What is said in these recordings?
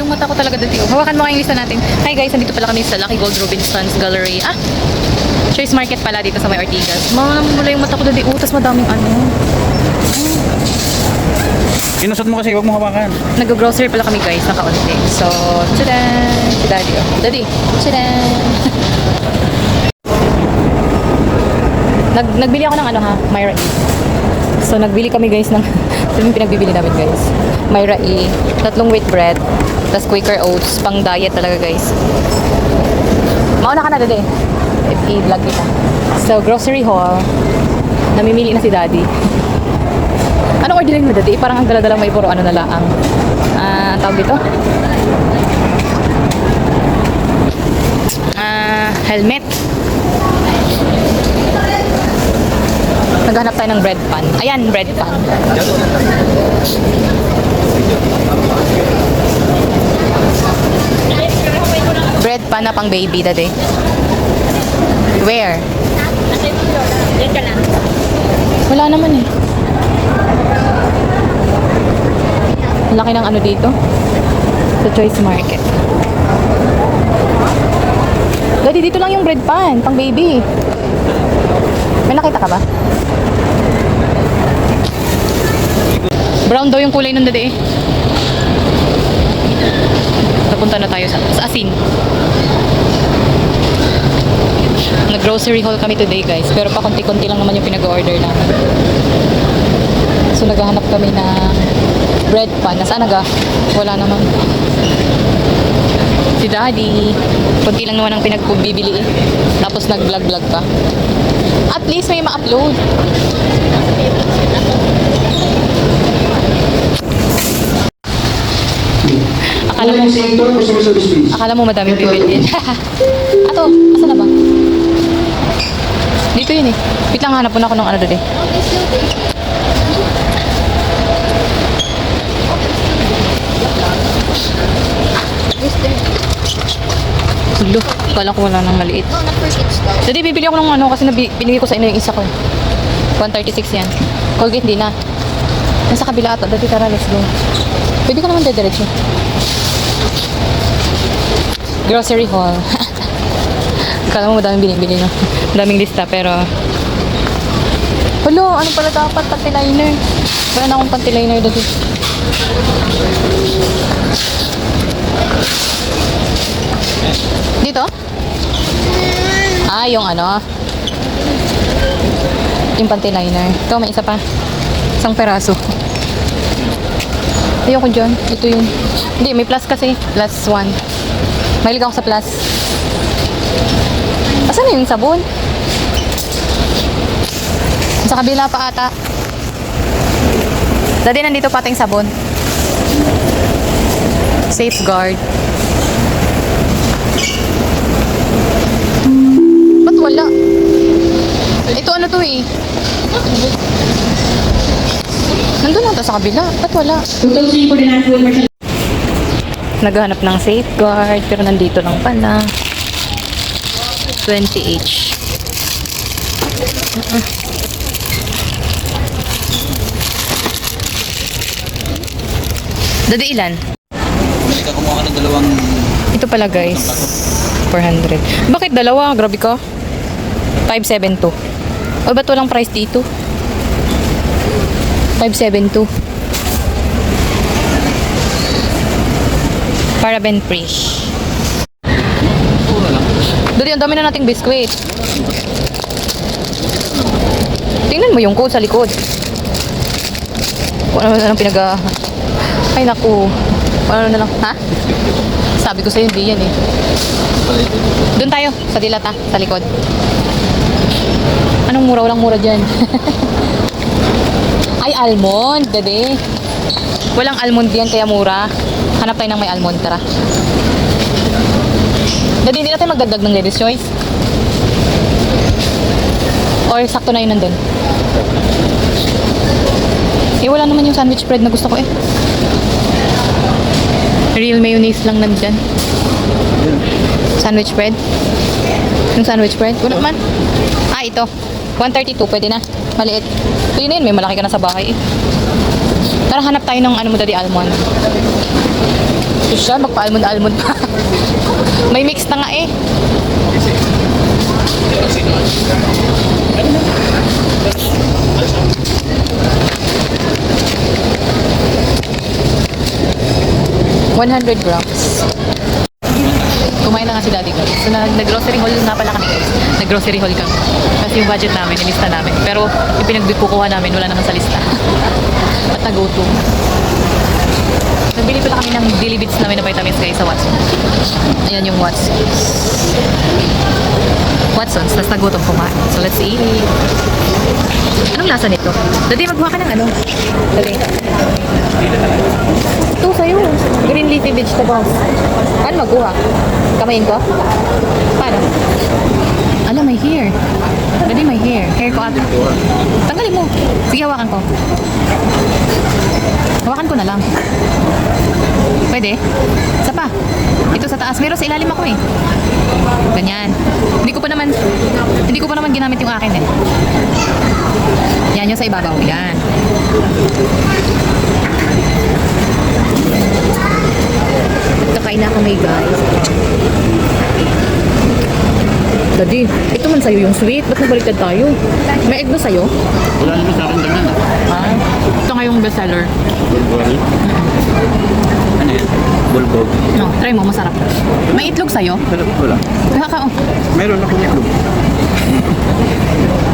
yung mata ko talaga dati. Hawakan mo kayong lista natin. Hi guys, nandito pala kami sa Lucky Gold Robinson's Gallery. Choice Market pala dito sa may Ortigas. Mula yung mata ko dati. Tas madaming ano. Inusot mo kasi, huwag mo hawakan. Nag-grocery pala kami guys, nakaunti. So, tchadan! Si Daddy, oh. Daddy, tchadan! Nagbili ako ng ano ha, Myra E. So, nagbili kami guys ng, ito yung pinagbibili namin guys. Myra E, 3 wheat bread, tas Quaker Oats, pang diet talaga guys. Mauna ka na Daddy. I-vlog kita. So, grocery haul. Namimili na si Daddy. Anong orderin mo Daddy? Parang ang dala-dala may puro ano na laang. Ang tawag dito? Helmet. Naghanap tayo ng bread pan. Ayan, bread pan. Bread pan na pang baby Daddy. Where? Yan ka lang. Wala naman eh. Laki ng ano dito. Sa Choice Market. Daddy, dito lang yung bread pan, pang baby. May nakita ka ba? Brown daw yung kulay nun Daddy eh. Napunta na tayo sa asin. Nag-grocery haul kami today guys. Pero pa konti-konti lang naman yung pinag-order namin. So naghahanap kami ng bread pan. Nasaan naga? Wala naman. Si Daddy. Konti lang naman ang pinagbibili eh. Tapos nag-vlog-vlog pa. At least may ma-upload. Akala mo madaming bibilin. Ato, asan na ba? Dito yun eh. Wait lang, hanap po na ako ng ano doon eh. Hulo, kala ko wala nang maliit. Jadi bibili ako ng ano kasi binigay ko sa inyo yung isa ko. 136 yan. Colgate din na. Nasa kabila ata. Dati tara, let's go. Pwede ka naman diretso. Grocery haul. Kala mo madaming binibili no? Madaming lista pero hulo, ano pala dapat? Panty liner. Wala na akong panty liner dati. Dito? Yung ano yung panty liner. Ito, may isa pa. Isang peraso. Ayoko dyan. Ito yun. Hindi, may plus kasi. Plus 1. Mahilig ako sa plus. Asan yung sabon? Sa kabila pa ata. Dati nandito pa ating sabon. Safeguard. Ba't wala? Ito ano to eh? Nandun ata sa kabila. Ba't wala? Naghahanap ng safeguard pero nandito lang pala. 20 each. Dati ilan? Ika kumuha ka ng dalawang... Ito pala guys. 400. Bakit dalawa? Grabe ka. 572. O ba't walang price dito? 572. Paraben free. Dati ang dami na nating biskwit. Tingnan mo yung code sa likod. Kung ano na lang Ay naku. Ano na lang. Ha? Sabi ko sa'yo hindi yan eh. Doon tayo. Sa dilata. Sa likod. Anong mura? Walang mura dyan. Ay almond. Dede. Walang almond yan kaya mura. Hanap tayo ng may almond. Tara. Dede, hindi natin magdagdag ng ladies choice. Or sakto na yun nandun. Wala naman yung sandwich bread na gusto ko eh. Real mayonnaise lang nandyan. Sandwich bread. Yung sandwich bread. Wala man. Ito. 132. Pwede na. Maliit. Pwede na yun. May malaki ka na sa bahay eh. Tara, hanap tayo ng ano mo dali almond. Siya, magpa-almond-almond pa. May mix na nga eh. $100 grams. Kumain na nga si daddy guys. So nag-grocery haul nga pala kami guys. Nag-grocery haul kami. Kasi yung budget namin, nilista namin. Pero yung pinagkukuha namin, wala naman sa lista. At nag-go-to. Nagbili pala kami ng Daily Beats namin na vitamins guys sa Watsons. Ayan yung Watsons. Watsons, tapos nagutom kumain. So let's eat. Anong lasa nito? Dati magkuha ka ng ano? Dali. Ito sa'yo. Green leafy vegetables. Paano magkuha? Kamayin ko? Paano? Ala, may hair. Dali, may hair. Hair ko ata. Tanggalin mo. Sige, hawakan ko. Hawakan ko na lang. Pwede? Isa pa. Ito sa taas. Meron sa ilalim ako eh. Ganyan. Hindi ko pa naman ginamit yung akin eh. Yan yung sa ibabaw. Yan. Kakain na kami guys. Daddy, ito man sa'yo yung sweet. Ba't nabaliktad tayo? May egg ba sa'yo? Wala naman sa akin daghan. Ah, ito nga yung bestseller. Bulgari. Ano yan? Bulgog. No, try mo, masarap. May itlog sa'yo? Wala. Nakaka, oh. Meron akong itlog.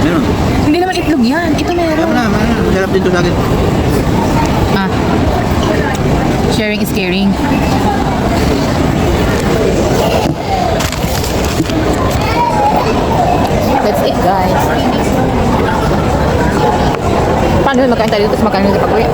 Meron. Hindi naman itlog yan. Ito meron. Masarap dito sa akin. Ah. Sharing is caring. That's it, guys. Paano yun? Magkain tayo dito tapos magkain dito pag-uwi?